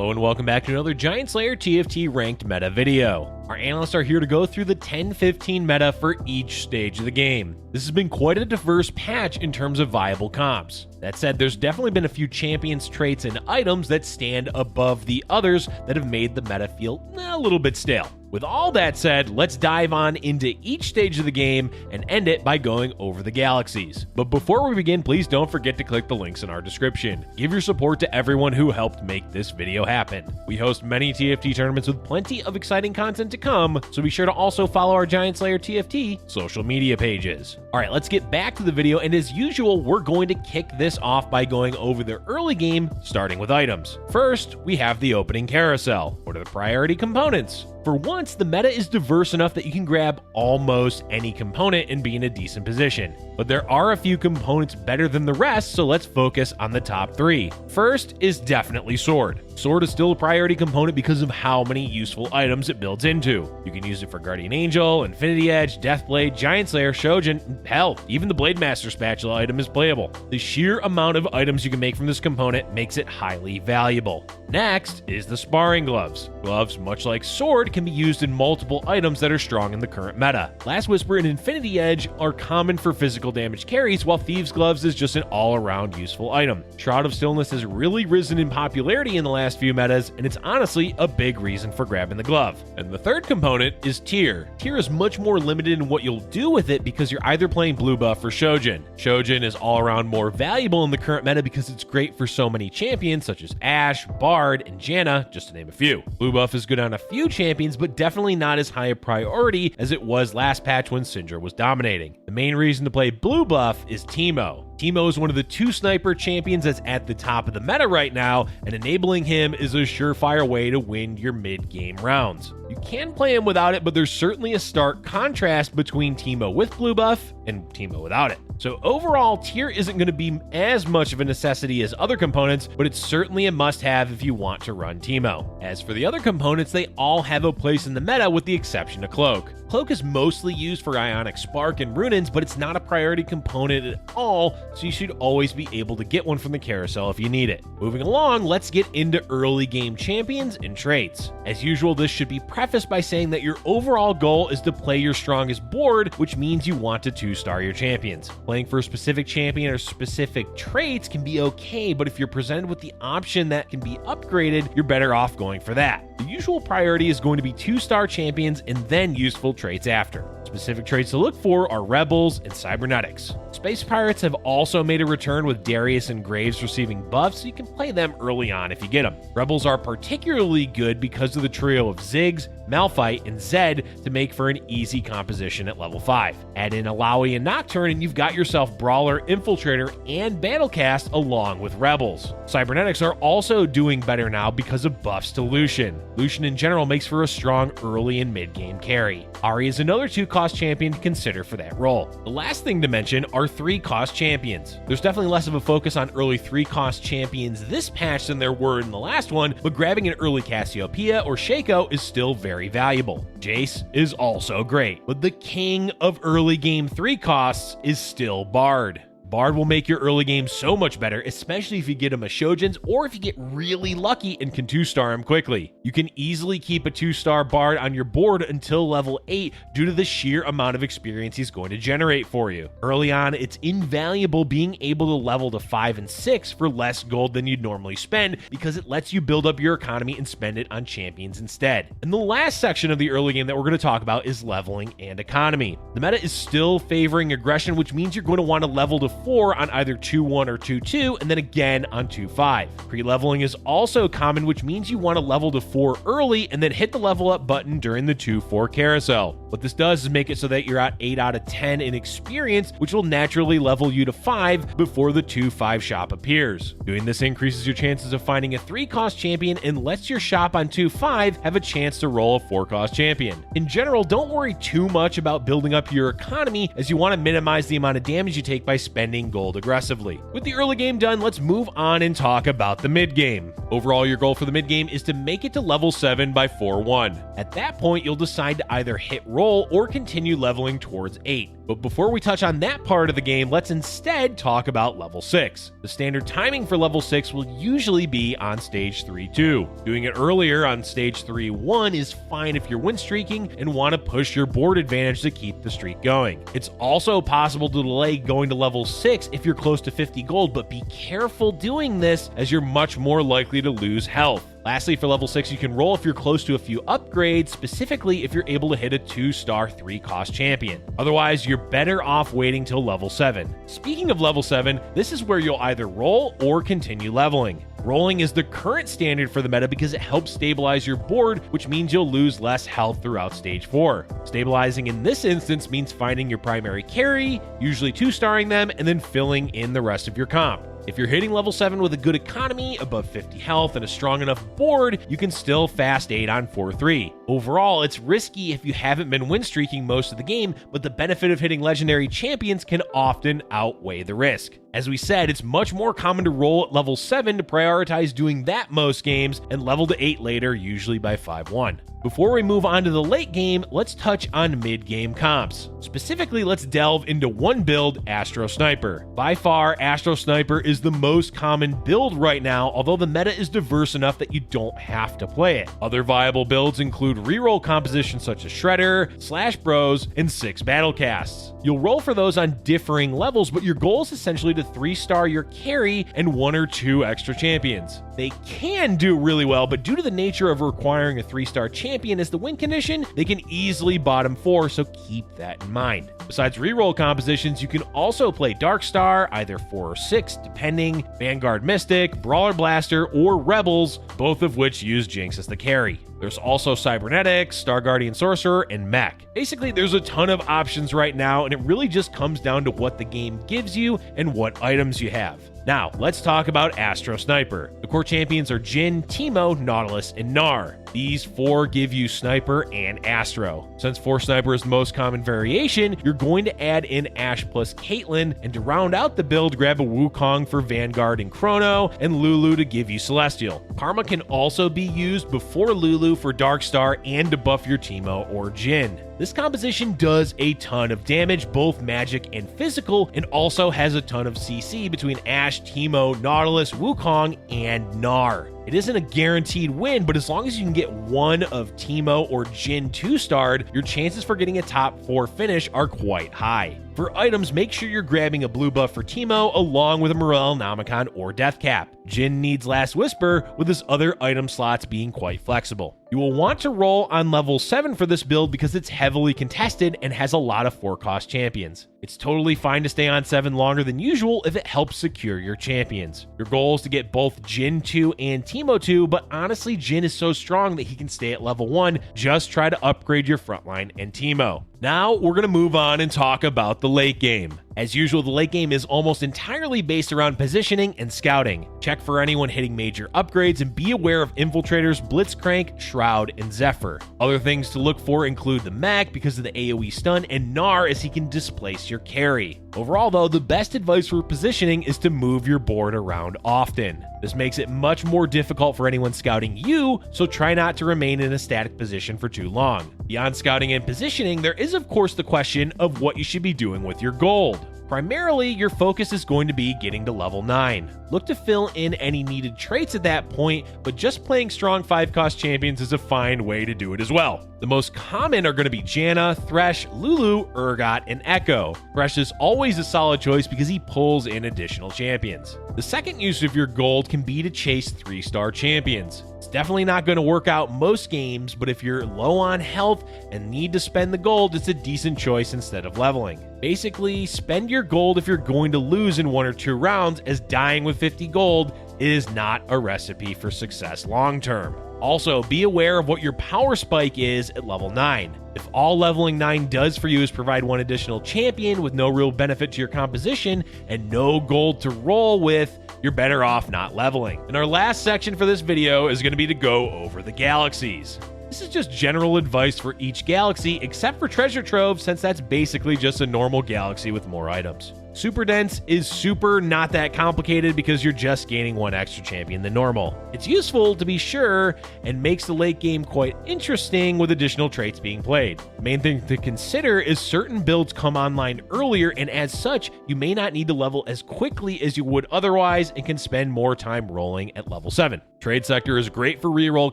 Hello and welcome back to another Giant Slayer TFT ranked meta video. Our analysts are here to go through the 10-15 meta for each stage of the game. This has been quite a diverse patch in terms of viable comps. That said, there's definitely been a few champions, traits, and items that stand above the others that have made the meta feel a little bit stale. With all that said, let's dive on into each stage of the game and end it by going over the galaxies. But before we begin, please don't forget to click the links in our description. Give your support to everyone who helped make this video happen. We host many TFT tournaments with plenty of exciting content to come, so be sure to also follow our Giant Slayer TFT social media pages. Alright, let's get back to the video, and as usual, we're going to kick this off by going over the early game, starting with items. First, we have the opening carousel. What are the priority components? For once, the meta is diverse enough that you can grab almost any component and be in a decent position. But there are a few components better than the rest, so let's focus on the top three. First is definitely sword. Sword is still a priority component because of how many useful items it builds into. You can use it for Guardian Angel, Infinity Edge, Deathblade, Giant Slayer, Shojin, and hell, even the Blade Master spatula item is playable. The sheer amount of items you can make from this component makes it highly valuable. Next is the sparring gloves. Gloves, much like sword, can be used in multiple items that are strong in the current meta. Last Whisper and Infinity Edge are common for physical damage carries, while Thieves' Gloves is just an all-around useful item. Shroud of Stillness has really risen in popularity in the last few metas, and it's honestly a big reason for grabbing the glove. And the third component is Tier. Tier is much more limited in what you'll do with it because you're either playing blue buff or Shojin. Shojin is all-around more valuable in the current meta because it's great for so many champions such as Ashe, Bard, and Janna, just to name a few. Blue buff is good on a few champions, but definitely not as high a priority as it was last patch when Syndra was dominating. The main reason to play blue buff is Teemo. Teemo is one of the two sniper champions that's at the top of the meta right now, and enabling him is a surefire way to win your mid-game rounds. You can play him without it, but there's certainly a stark contrast between Teemo with blue buff and Teemo without it. So overall, Tier isn't going to be as much of a necessity as other components, but it's certainly a must-have if you want to run Teemo. As for the other components, they all have a place in the meta with the exception of Cloak. Cloak is mostly used for Ionic Spark and Runins, but it's not a priority component at all, so you should always be able to get one from the carousel if you need it. Moving along, let's get into early game champions and traits. As usual, this should be prefaced by saying that your overall goal is to play your strongest board, which means you want to 2-star your champions. Playing for a specific champion or specific traits can be okay, but if you're presented with the option that can be upgraded, you're better off going for that. The usual priority is going to be 2-star champions and then useful traits after. Specific traits to look for are Rebels and Cybernetics. Space Pirates have also made a return with Darius and Graves receiving buffs, so you can play them early on if you get them. Rebels are particularly good because of the trio of Ziggs, Malphite, and Zed to make for an easy composition at level 5. Add in Alawi and Nocturne and you've got yourself Brawler, Infiltrator, and Battlecast along with Rebels. Cybernetics are also doing better now because of buffs to Lucian. Lucian in general makes for a strong early and mid-game carry. Ahri is another 2-cost champion to consider for that role. The last thing to mention are 3-cost champions. There's definitely less of a focus on early 3-cost champions this patch than there were in the last one, but grabbing an early Cassiopeia or Shaco is still very valuable. Jace is also great, but the king of early game 3 costs is still Bard. Bard will make your early game so much better, especially if you get him a Shojin's or if you get really lucky and can 2-star him quickly. You can easily keep a 2-star Bard on your board until level 8 due to the sheer amount of experience he's going to generate for you. Early on, it's invaluable being able to level to 5 and 6 for less gold than you'd normally spend because it lets you build up your economy and spend it on champions instead. And the last section of the early game that we're going to talk about is leveling and economy. The meta is still favoring aggression, which means you're going to want to level to 4 on either 2-1 or 2-2, and then again on 2-5. Pre-leveling is also common, which means you want to level to 4 early and then hit the level up button during the 2-4 carousel. What this does is make it so that you're at 8 out of 10 in experience, which will naturally level you to 5 before the 2-5 shop appears. Doing this increases your chances of finding a 3-cost champion and lets your shop on 2-5 have a chance to roll a 4-cost champion. In general, don't worry too much about building up your economy as you want to minimize the amount of damage you take by spending gold aggressively. With the early game done, let's move on and talk about the mid game. Overall, your goal for the mid game is to make it to level 7 by 4-1. At that point, you'll decide to either hit roll or continue leveling towards 8. But before we touch on that part of the game, let's instead talk about level 6. The standard timing for level 6 will usually be on stage 3-2. Doing it earlier on stage 3-1 is fine if you're win streaking and want to push your board advantage to keep the streak going. It's also possible to delay going to level 6 if you're close to 50 gold, but be careful doing this as you're much more likely to lose health. Lastly, for level 6, you can roll if you're close to a few upgrades, specifically if you're able to hit a 2-star 3-cost champion. Otherwise, you're better off waiting till level 7. Speaking of level 7, this is where you'll either roll or continue leveling. Rolling is the current standard for the meta because it helps stabilize your board, which means you'll lose less health throughout stage 4. Stabilizing in this instance means finding your primary carry, usually 2-starring them, and then filling in the rest of your comp. If you're hitting level 7 with a good economy, above 50 health, and a strong enough board, you can still fast 8 on 4-3. Overall, it's risky if you haven't been win streaking most of the game, but the benefit of hitting legendary champions can often outweigh the risk. As we said, it's much more common to roll at level 7 to prioritize doing that most games, and level to 8 later, usually by 5-1. Before we move on to the late game, let's touch on mid-game comps. Specifically, let's delve into one build, Astro Sniper. By far, Astro Sniper is the most common build right now, although the meta is diverse enough that you don't have to play it. Other viable builds include reroll compositions such as Shredder, Slash Bros, and 6 battle casts. You'll roll for those on differing levels, but your goal is essentially to 3-star your carry and 1 or 2 extra champions. They can do really well, but due to the nature of requiring a 3-star champion as the win condition, they can easily bottom 4, so keep that in mind. Besides reroll compositions, you can also play Dark Star, either 4 or 6, depending, Vanguard Mystic, Brawler Blaster, or Rebels, both of which use Jinx as the carry. There's also Cybernetics, Star Guardian Sorcerer, and Mech. Basically, there's a ton of options right now, and it really just comes down to what the game gives you and what items you have. Now, let's talk about Astro Sniper. The core champions are Jhin, Teemo, Nautilus, and Gnar. These 4 give you Sniper and Astro. Since 4 Sniper is the most common variation, you're going to add in Ashe plus Caitlyn, and to round out the build, grab a Wukong for Vanguard and Chrono, and Lulu to give you Celestial. Karma can also be used before Lulu for Dark Star and to buff your Teemo or Jhin. This composition does a ton of damage, both magic and physical, and also has a ton of CC between Ashe, Teemo, Nautilus, Wukong, and Gnar. It isn't a guaranteed win, but as long as you can get one of Teemo or Jhin 2-starred, your chances for getting a top 4 finish are quite high. For items, make sure you're grabbing a blue buff for Teemo along with a Morel, Nomicon, or Deathcap. Jhin needs Last Whisper, with his other item slots being quite flexible. You will want to roll on level 7 for this build because it's heavily contested and has a lot of 4-cost champions. It's totally fine to stay on 7 longer than usual if it helps secure your champions. Your goal is to get both Jhin 2 and Teemo 2, but honestly, Jhin is so strong that he can stay at level 1. Just try to upgrade your frontline and Teemo. Now, we're going to move on and talk about the late game. As usual, the late game is almost entirely based around positioning and scouting. Check for anyone hitting major upgrades and be aware of infiltrators, Blitzcrank, Shroud, and Zephyr. Other things to look for include the Mech because of the AoE stun, and Gnar as he can displace your carry. Overall though, the best advice for positioning is to move your board around often. This makes it much more difficult for anyone scouting you, so try not to remain in a static position for too long. Beyond scouting and positioning, there is of course the question of what you should be doing with your gold. Primarily, your focus is going to be getting to level 9. Look to fill in any needed traits at that point, but just playing strong 5-cost champions is a fine way to do it as well. The most common are going to be Janna, Thresh, Lulu, Urgot, and Echo. Thresh is always a solid choice because he pulls in additional champions. The second use of your gold can be to chase 3-star champions. It's definitely not going to work out most games, but if you're low on health and need to spend the gold, it's a decent choice instead of leveling. Basically, spend your gold if you're going to lose in 1 or 2 rounds, as dying with 50 gold is not a recipe for success long term. Also, be aware of what your power spike is at level 9. If all leveling 9 does for you is provide 1 additional champion with no real benefit to your composition and no gold to roll with, you're better off not leveling. And our last section for this video is going to be to go over the galaxies. This is just general advice for each galaxy, except for Treasure Trove, since that's basically just a normal galaxy with more items. Super dense is super not that complicated because you're just gaining one extra champion than normal. It's useful to be sure and makes the late game quite interesting with additional traits being played. The main thing to consider is certain builds come online earlier, and as such, you may not need to level as quickly as you would otherwise and can spend more time rolling at level 7. Trade Sector is great for reroll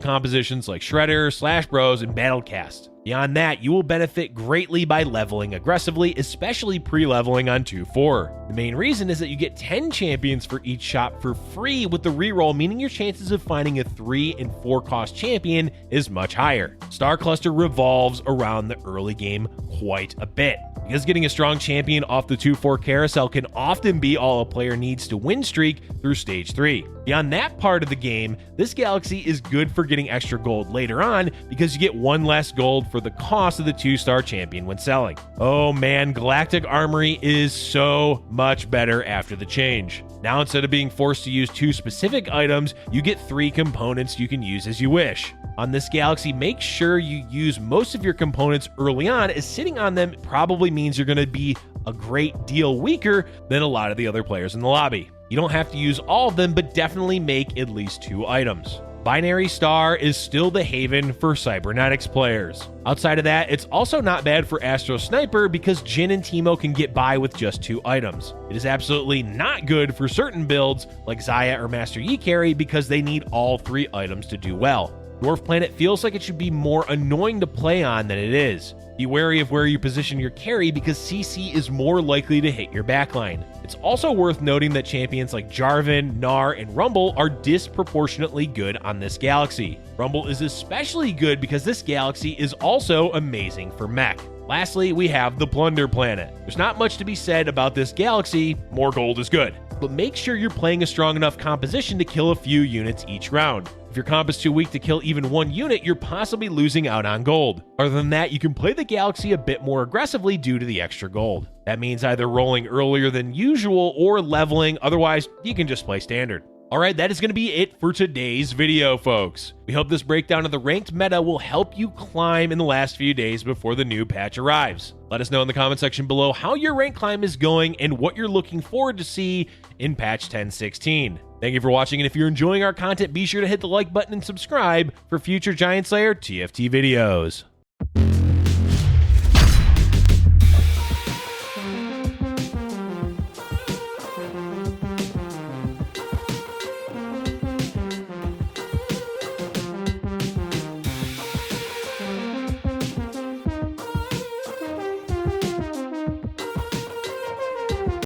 compositions like Shredder, Slash Bros, and Battlecast. Beyond that, you will benefit greatly by leveling aggressively, especially pre-leveling on 2-4. The main reason is that you get 10 champions for each shop for free with the reroll, meaning your chances of finding a 3 and 4 cost champion is much higher. Star Cluster revolves around the early game quite a bit, because getting a strong champion off the 2-4 carousel can often be all a player needs to win streak through stage 3. Beyond that part of the game, this galaxy is good for getting extra gold later on because you get 1 less gold for the cost of the 2-star champion when selling. Oh man, Galactic Armory is so much better after the change. Now instead of being forced to use 2 specific items, you get 3 components you can use as you wish. On this galaxy, make sure you use most of your components early on, as sitting on them probably means you're going to be a great deal weaker than a lot of the other players in the lobby. You don't have to use all of them, but definitely make at least 2 items. Binary Star is still the haven for cybernetics players. Outside of that, it's also not bad for Astro Sniper because Jin and Teemo can get by with just 2 items. It is absolutely not good for certain builds like Xayah or Master Yi Carry because they need all 3 items to do well. Dwarf Planet feels like it should be more annoying to play on than it is. Be wary of where you position your carry because CC is more likely to hit your backline. It's also worth noting that champions like Jarvan, Gnar, and Rumble are disproportionately good on this galaxy. Rumble is especially good because this galaxy is also amazing for mech. Lastly, we have the Plunder Planet. There's not much to be said about this galaxy, more gold is good. But make sure you're playing a strong enough composition to kill a few units each round. If your comp is too weak to kill even 1 unit, you're possibly losing out on gold. Other than that, you can play the galaxy a bit more aggressively due to the extra gold. That means either rolling earlier than usual or leveling, otherwise you can just play standard. Alright, that is going to be it for today's video, folks. We hope this breakdown of the ranked meta will help you climb in the last few days before the new patch arrives. Let us know in the comment section below how your rank climb is going and what you're looking forward to see in patch 10.16. Thank you for watching, and if you're enjoying our content, be sure to hit the like button and subscribe for future Giant Slayer TFT videos.